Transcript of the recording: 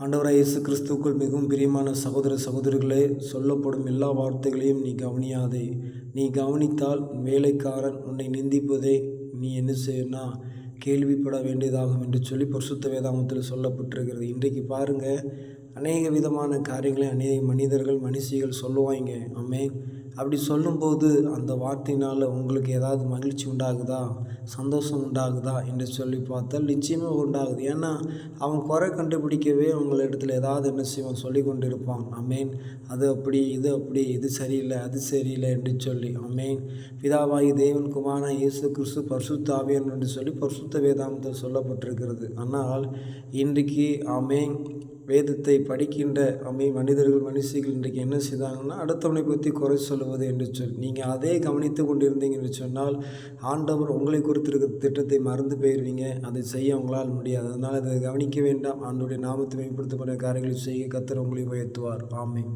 ஆண்டவராய் இயேசு கிறிஸ்துவுக்குள் மிகவும் பிரியமான சகோதர சகோதரிகளே, சொல்லப்படும் எல்லா வார்த்தைகளையும் நீ கவனியாதே. நீ கவனித்தால் வேலைக்காரன் உன்னை நிந்திப்பதை நீ என்ன செய்யணும்னா கேள்விப்பட வேண்டியதாகும் என்று சொல்லி பரிசுத்த வேதாகமத்தில் சொல்லப்பட்டிருக்கிறது. இன்றைக்கு பாருங்கள், அநேக விதமான காரியங்களை அநேக மனிதர்கள் மனுஷிகள் சொல்லுவாங்க. ஆமென். அப்படி சொல்லும்போது அந்த வார்த்தையினால் உங்களுக்கு ஏதாவது மகிழ்ச்சி உண்டாகுதா, சந்தோஷம் உண்டாகுதா என்று சொல்லி பார்த்தால் நிச்சயமாக உண்டாகுது. ஏன்னா அவன் குறை கண்டுபிடிக்கவே உங்களிடத்தில் ஏதாவது என்ன செய்வான் சொல்லி கொண்டு இருப்பான். ஆமென். அது அப்படி, இது சரியில்லை, அது சரியில்லை என்று சொல்லி. ஆமென். பிதாவாகி தேவன், குமாரன் இயேசு கிறிஸ்து, பரிசுத்த ஆவியானவர் என்று சொல்லி பரிசுத்த வேதாகமத்தில் சொல்லப்பட்டிருக்கிறது. ஆனால் இன்றைக்கு ஆமென் வேதத்தை படிக்கின்ற மனிதர்கள் மனுஷிகள் இன்றைக்கு என்ன செய்தாங்கன்னா அடுத்தவனை பற்றி குறை சொல்லுவது என்று சொல்லி நீங்கள் அதே கவனித்து கொண்டிருந்தீங்க என்று சொன்னால் ஆண்டவர் உங்களை குறித்திருக்கிற திட்டத்தை மறந்து போயிடுவீங்க. அதை செய்ய உங்களால் முடியாது. அதனால் அதை கவனிக்க வேண்டாம். ஆண்டவருடைய நாமத்தை மேம்படுத்தக்கூடிய காரியங்களை செய்ய கர்த்தர் உங்களை உயர்த்துவார். ஆமென்.